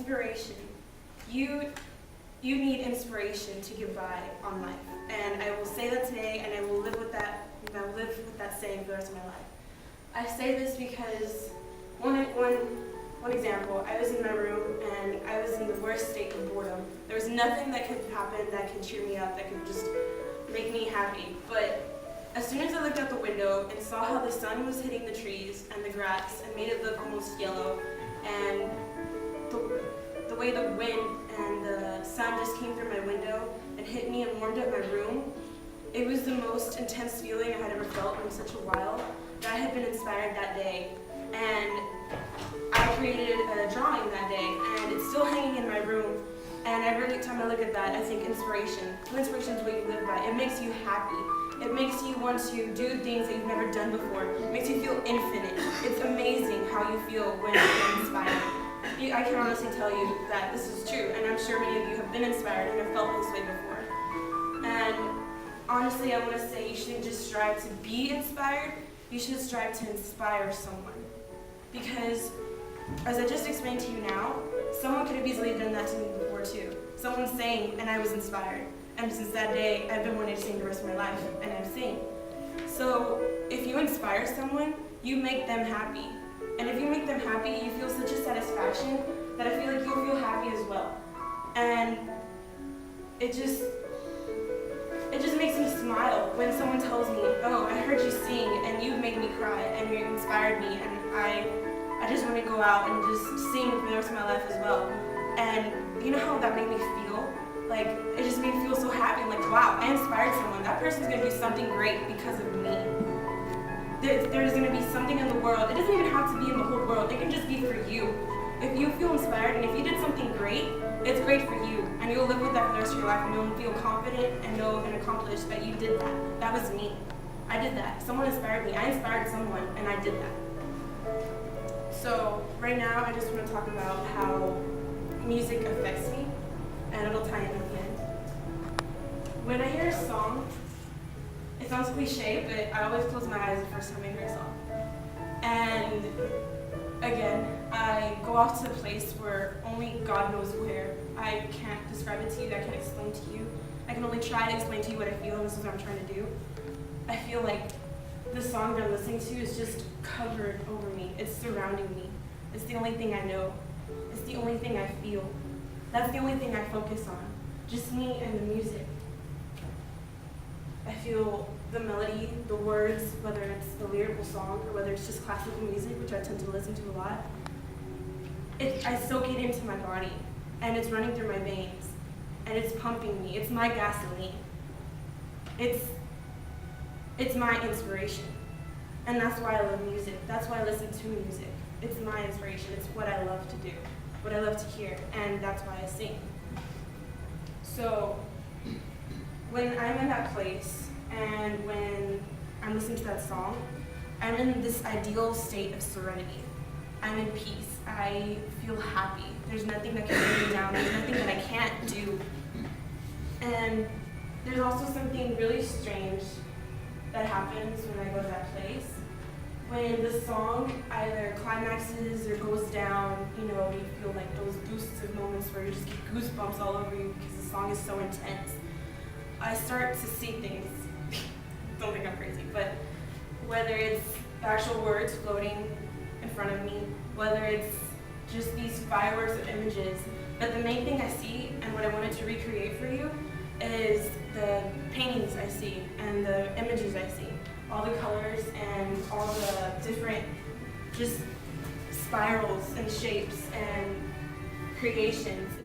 Inspiration. You need inspiration to get by on life. And I will say that today, and I will live with that, and I will live with that saying for the rest of my life. I say this because one example, I was in my room and I was in the worst state of boredom. There was nothing that could happen that could cheer me up, that could just make me happy. But as soon as I looked out the window and saw how the sun was hitting the trees and the grass and made it look almost yellow, and the way the wind and the sun just came through my window and hit me and warmed up my room, it was the most intense feeling I had ever felt in such a while, that I had been inspired that day. And I created a drawing that day, and it's still hanging in my room. And every time I look at that, I think inspiration. Inspiration is what you live by. It makes you happy. It makes you want to do things that you've never done before. It makes you feel infinite. It's amazing how you feel when you're inspired. I can honestly tell you that this is true, and I'm sure many of you have been inspired and have felt this way before. And honestly, I want to say you shouldn't just strive to be inspired, you should strive to inspire someone. Because, as I just explained to you now, someone could have easily done that to me before too. Someone sang, and I was inspired. And since that day, I've been wanting to sing the rest of my life, and I sing. So, if you inspire someone, you make them happy. And if you make them happy, you feel such a satisfaction that I feel like you'll feel happy as well. And it just makes me smile when someone tells me, oh, I heard you sing and you made me cry and you inspired me, and I just want to go out and just sing for the rest of my life as well. And you know how that made me feel? Like, it just made me feel so happy. I'm like, wow, I inspired someone. That person's going to do something great because of me. There's going to be something in the world. It doesn't even have to be in the whole world. It can just be for you. If you feel inspired and if you did something great, it's great for you. And you'll live with that for the rest of your life, and you'll feel confident and know and accomplished that you did that. That was me. I did that. Someone inspired me. I inspired someone, and I did that. So right now, I just want to talk about how music affects me, and it'll tie in at the end. When I hear a song, it sounds cliche, but I always close my eyes the first time I hear a song. And again, I go off to a place where only God knows where. I can't describe it to you, I can't explain to you. I can only try to explain to you what I feel, and this is what I'm trying to do. I feel like the song that I'm listening to is just covered over me. It's surrounding me. It's the only thing I know. It's the only thing I feel. That's the only thing I focus on. Just me and the music. I feel the melody, the words, whether it's the lyrical song or whether it's just classical music, which I tend to listen to a lot. I soak it into my body, and it's running through my veins, and it's pumping me. It's my gasoline. It's my inspiration, and that's why I love music. That's why I listen to music. It's my inspiration. It's what I love to do, what I love to hear, and that's why I sing. So when I'm in that place and when I'm listening to that song, I'm in this ideal state of serenity. I'm in peace. I feel happy. There's nothing that can bring me down. There's nothing that I can't do. And there's also something really strange that happens when I go to that place. When the song either climaxes or goes down, you feel like those boosts of moments where you just get goosebumps all over you because the song is so intense. I start to see things. Don't think I'm crazy, but whether it's the actual words floating in front of me, whether it's just these fireworks of images, but the main thing I see and what I wanted to recreate for you is the paintings I see and the images I see, all the colors and all the different just spirals and shapes and creations.